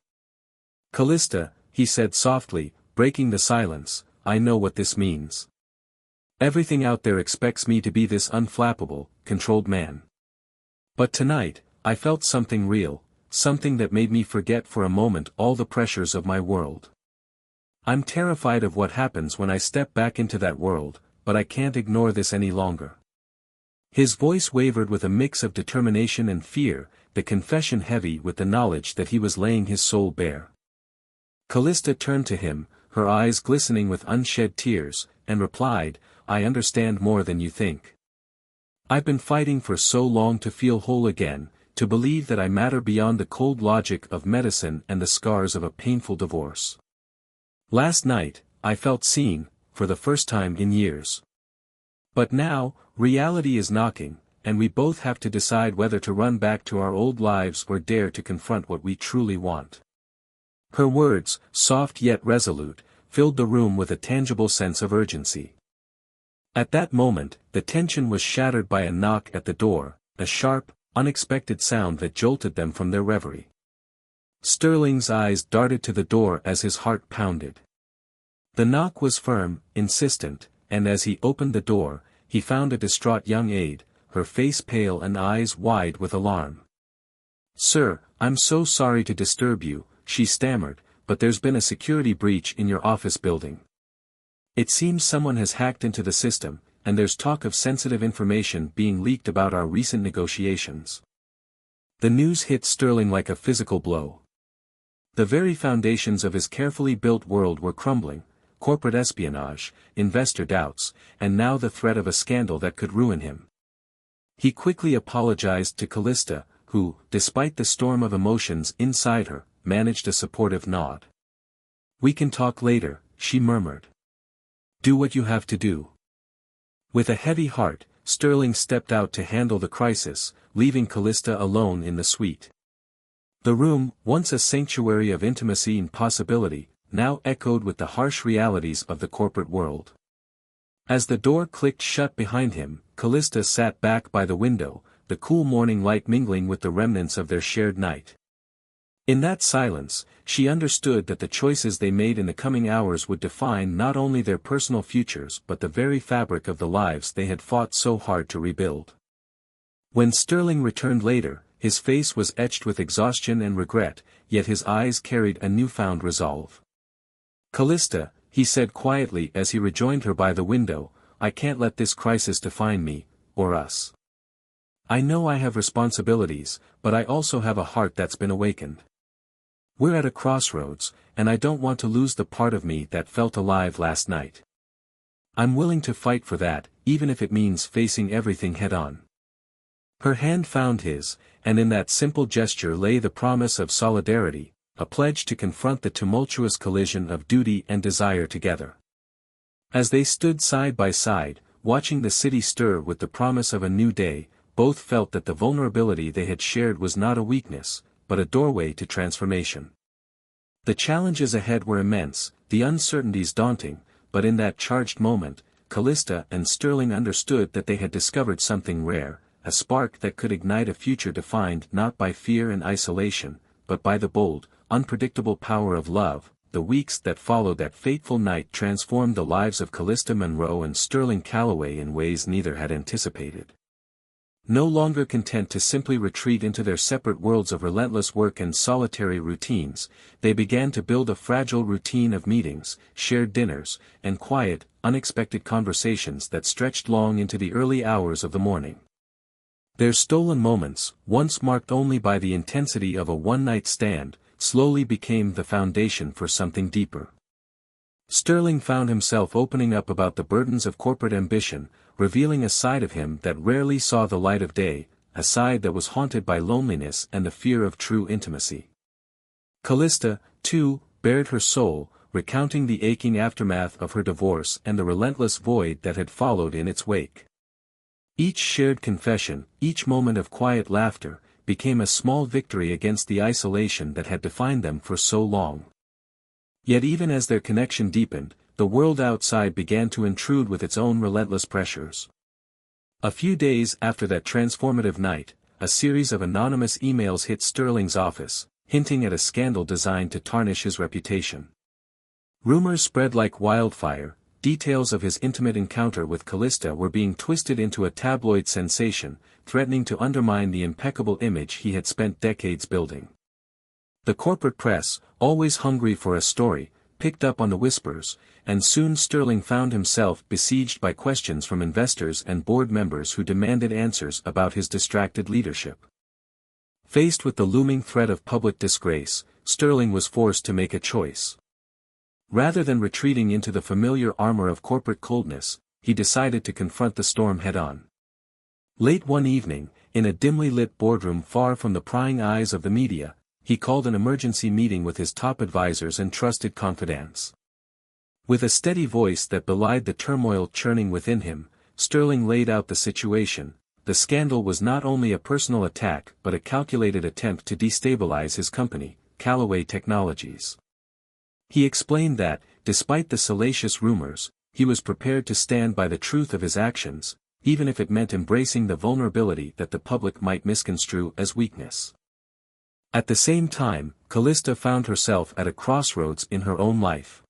"Callista," he said softly, breaking the silence, "I know what this means. Everything out there expects me to be this unflappable, controlled man. But tonight, I felt something real, something that made me forget for a moment all the pressures of my world. I'm terrified of what happens when I step back into that world, but I can't ignore this any longer." His voice wavered with a mix of determination and fear, the confession heavy with the knowledge that he was laying his soul bare. Callista turned to him, her eyes glistening with unshed tears, and replied, "I understand more than you think. I've been fighting for so long to feel whole again, to believe that I matter beyond the cold logic of medicine and the scars of a painful divorce. Last night, I felt seen, for the first time in years. But now, reality is knocking, and we both have to decide whether to run back to our old lives or dare to confront what we truly want." Her words, soft yet resolute, filled the room with a tangible sense of urgency. At that moment, the tension was shattered by a knock at the door, a sharp, unexpected sound that jolted them from their reverie. Sterling's eyes darted to the door as his heart pounded. The knock was firm, insistent, and as he opened the door, he found a distraught young aide, her face pale and eyes wide with alarm. "Sir, I'm so sorry to disturb you," she stammered, "but there's been a security breach in your office building. It seems someone has hacked into the system, and there's talk of sensitive information being leaked about our recent negotiations." The news hit Sterling like a physical blow. The very foundations of his carefully built world were crumbling: corporate espionage, investor doubts, and now the threat of a scandal that could ruin him. He quickly apologized to Callista, who, despite the storm of emotions inside her, managed a supportive nod. "We can talk later," she murmured. "Do what you have to do." With a heavy heart, Sterling stepped out to handle the crisis, leaving Callista alone in the suite. The room, once a sanctuary of intimacy and possibility, now echoed with the harsh realities of the corporate world. As the door clicked shut behind him, Callista sat back by the window, the cool morning light mingling with the remnants of their shared night. In that silence, she understood that the choices they made in the coming hours would define not only their personal futures but the very fabric of the lives they had fought so hard to rebuild. When Sterling returned later, his face was etched with exhaustion and regret, yet his eyes carried a newfound resolve. "Callista," he said quietly as he rejoined her by the window, "I can't let this crisis define me, or us. I know I have responsibilities, but I also have a heart that's been awakened. We're at a crossroads, and I don't want to lose the part of me that felt alive last night. I'm willing to fight for that, even if it means facing everything head-on." Her hand found his, and in that simple gesture lay the promise of solidarity, a pledge to confront the tumultuous collision of duty and desire together. As they stood side by side, watching the city stir with the promise of a new day, both felt that the vulnerability they had shared was not a weakness, but a doorway to transformation. The challenges ahead were immense, the uncertainties daunting, but in that charged moment, Callista and Sterling understood that they had discovered something rare, a spark that could ignite a future defined not by fear and isolation, but by the bold, unpredictable power of love. The weeks that followed that fateful night transformed the lives of Callista Monroe and Sterling Calloway in ways neither had anticipated. No longer content to simply retreat into their separate worlds of relentless work and solitary routines, they began to build a fragile routine of meetings, shared dinners, and quiet, unexpected conversations that stretched long into the early hours of the morning. Their stolen moments, once marked only by the intensity of a one-night stand, slowly became the foundation for something deeper. Sterling found himself opening up about the burdens of corporate ambition, revealing a side of him that rarely saw the light of day, a side that was haunted by loneliness and the fear of true intimacy. Callista, too, bared her soul, recounting the aching aftermath of her divorce and the relentless void that had followed in its wake. Each shared confession, each moment of quiet laughter, became a small victory against the isolation that had defined them for so long. Yet even as their connection deepened, the world outside began to intrude with its own relentless pressures. A few days after that transformative night, a series of anonymous emails hit Sterling's office, hinting at a scandal designed to tarnish his reputation. Rumors spread like wildfire, details of his intimate encounter with Callista were being twisted into a tabloid sensation, threatening to undermine the impeccable image he had spent decades building. The corporate press, always hungry for a story, picked up on the whispers, and soon Sterling found himself besieged by questions from investors and board members who demanded answers about his distracted leadership. Faced with the looming threat of public disgrace, Sterling was forced to make a choice. Rather than retreating into the familiar armor of corporate coldness, he decided to confront the storm head-on. Late one evening, in a dimly lit boardroom far from the prying eyes of the media, he called an emergency meeting with his top advisors and trusted confidants. With a steady voice that belied the turmoil churning within him, Sterling laid out the situation. The scandal was not only a personal attack but a calculated attempt to destabilize his company, Callaway Technologies. He explained that, despite the salacious rumors, he was prepared to stand by the truth of his actions, even if it meant embracing the vulnerability that the public might misconstrue as weakness. At the same time, Callista found herself at a crossroads in her own life.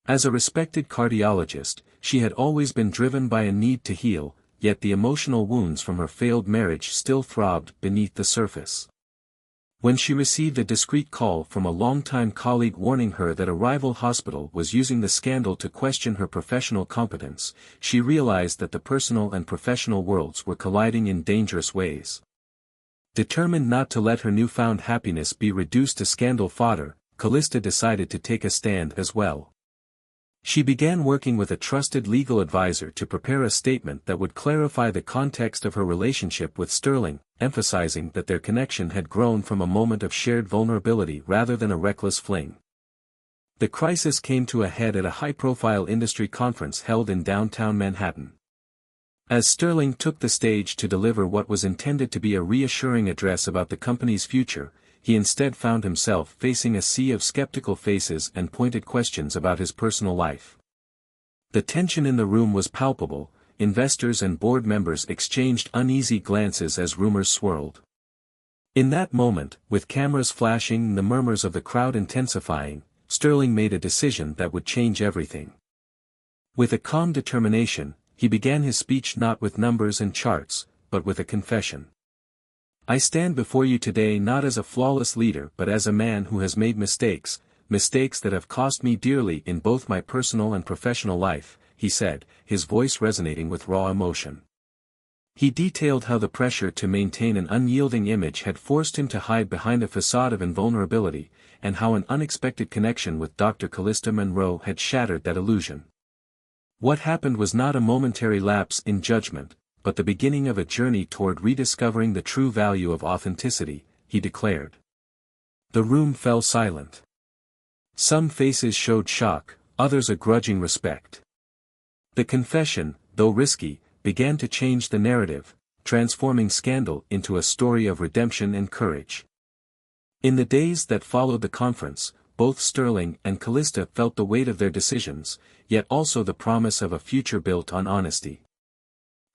As a respected cardiologist, she had always been driven by a need to heal, yet the emotional wounds from her failed marriage still throbbed beneath the surface. When she received a discreet call from a longtime colleague warning her that a rival hospital was using the scandal to question her professional competence, she realized that the personal and professional worlds were colliding in dangerous ways. Determined not to let her newfound happiness be reduced to scandal fodder, Callista decided to take a stand as well. She began working with a trusted legal advisor to prepare a statement that would clarify the context of her relationship with Sterling, emphasizing that their connection had grown from a moment of shared vulnerability rather than a reckless fling. The crisis came to a head at a high-profile industry conference held in downtown Manhattan. As Sterling took the stage to deliver what was intended to be a reassuring address about the company's future, he instead found himself facing a sea of skeptical faces and pointed questions about his personal life. The tension in the room was palpable. Investors and board members exchanged uneasy glances as rumors swirled. In that moment, with cameras flashing and the murmurs of the crowd intensifying, Sterling made a decision that would change everything. With a calm determination, he began his speech not with numbers and charts, but with a confession. I stand before you today not as a flawless leader but as a man who has made mistakes that have cost me dearly in both my personal and professional life, he said, his voice resonating with raw emotion. He detailed how the pressure to maintain an unyielding image had forced him to hide behind a facade of invulnerability, and how an unexpected connection with Dr. Callista Monroe had shattered that illusion. What happened was not a momentary lapse in judgment, but the beginning of a journey toward rediscovering the true value of authenticity, he declared. The room fell silent. Some faces showed shock, others a grudging respect. The confession, though risky, began to change the narrative, transforming Scandal into a story of redemption and courage. In the days that followed the conference, both Sterling and Callista felt the weight of their decisions, yet also the promise of a future built on honesty.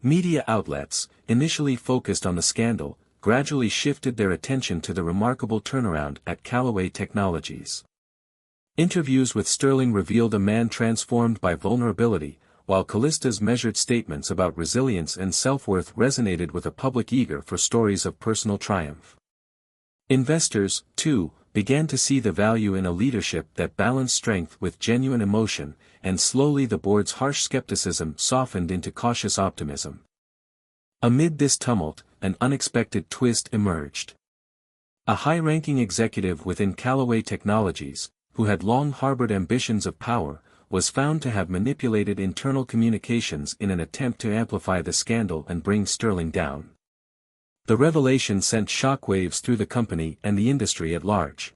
Media outlets, initially focused on the scandal, gradually shifted their attention to the remarkable turnaround at Callaway Technologies. Interviews with Sterling revealed a man transformed by vulnerability, while Callista's measured statements about resilience and self-worth resonated with a public eager for stories of personal triumph. Investors, too, began to see the value in a leadership that balanced strength with genuine emotion, and slowly the board's harsh skepticism softened into cautious optimism. Amid this tumult, an unexpected twist emerged. A high-ranking executive within Callaway Technologies, who had long harbored ambitions of power, was found to have manipulated internal communications in an attempt to amplify the scandal and bring Sterling down. The revelation sent shockwaves through the company and the industry at large.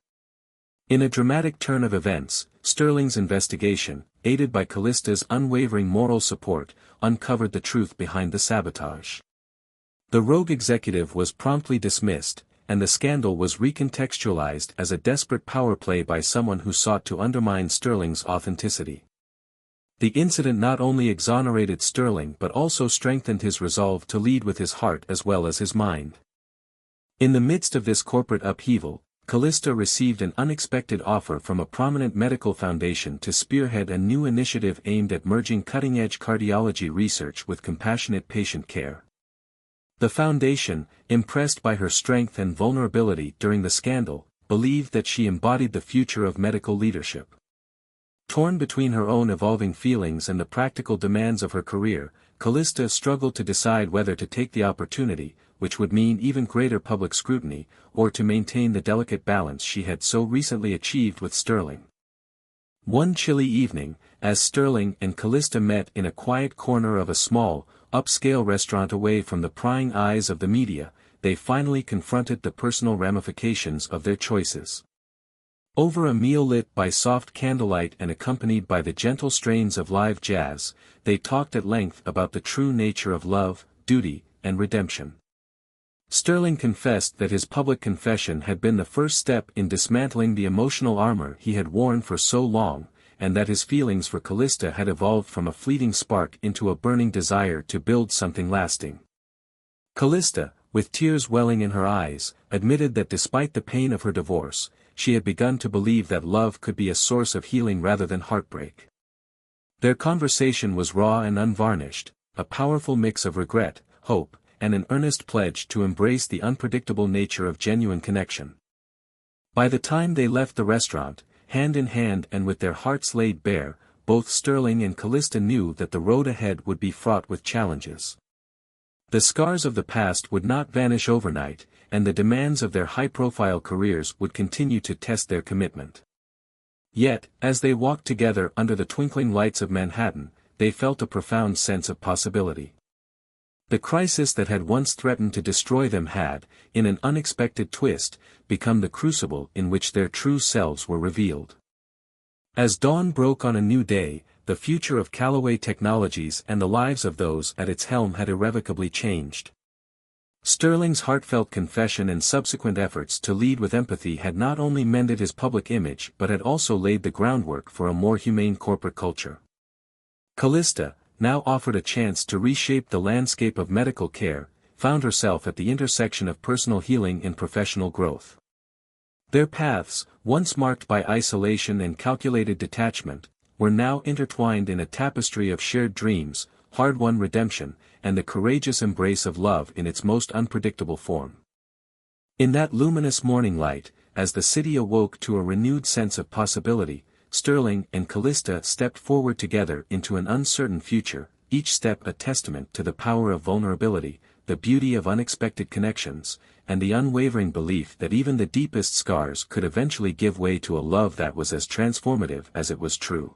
In a dramatic turn of events, Sterling's investigation, aided by Callista's unwavering moral support, uncovered the truth behind the sabotage. The rogue executive was promptly dismissed, and the scandal was recontextualized as a desperate power play by someone who sought to undermine Sterling's authenticity. The incident not only exonerated Sterling but also strengthened his resolve to lead with his heart as well as his mind. In the midst of this corporate upheaval, Callista received an unexpected offer from a prominent medical foundation to spearhead a new initiative aimed at merging cutting-edge cardiology research with compassionate patient care. The foundation, impressed by her strength and vulnerability during the scandal, believed that she embodied the future of medical leadership. Torn between her own evolving feelings and the practical demands of her career, Callista struggled to decide whether to take the opportunity, which would mean even greater public scrutiny, or to maintain the delicate balance she had so recently achieved with Sterling. One chilly evening, as Sterling and Callista met in a quiet corner of a small, upscale restaurant away from the prying eyes of the media, they finally confronted the personal ramifications of their choices. Over a meal lit by soft candlelight and accompanied by the gentle strains of live jazz, they talked at length about the true nature of love, duty, and redemption. Sterling confessed that his public confession had been the first step in dismantling the emotional armor he had worn for so long, and that his feelings for Callista had evolved from a fleeting spark into a burning desire to build something lasting. Callista, with tears welling in her eyes, admitted that despite the pain of her divorce, she had begun to believe that love could be a source of healing rather than heartbreak. Their conversation was raw and unvarnished, a powerful mix of regret, hope, and an earnest pledge to embrace the unpredictable nature of genuine connection. By the time they left the restaurant, hand in hand and with their hearts laid bare, both Sterling and Callista knew that the road ahead would be fraught with challenges. The scars of the past would not vanish overnight, and the demands of their high-profile careers would continue to test their commitment. Yet, as they walked together under the twinkling lights of Manhattan, they felt a profound sense of possibility. The crisis that had once threatened to destroy them had, in an unexpected twist, become the crucible in which their true selves were revealed. As dawn broke on a new day, the future of Callaway Technologies and the lives of those at its helm had irrevocably changed. Sterling's heartfelt confession and subsequent efforts to lead with empathy had not only mended his public image but had also laid the groundwork for a more humane corporate culture. Callista, now offered a chance to reshape the landscape of medical care, found herself at the intersection of personal healing and professional growth. Their paths, once marked by isolation and calculated detachment, were now intertwined in a tapestry of shared dreams, hard-won redemption, and the courageous embrace of love in its most unpredictable form. In that luminous morning light, as the city awoke to a renewed sense of possibility, Sterling and Callista stepped forward together into an uncertain future, each step a testament to the power of vulnerability, the beauty of unexpected connections, and the unwavering belief that even the deepest scars could eventually give way to a love that was as transformative as it was true.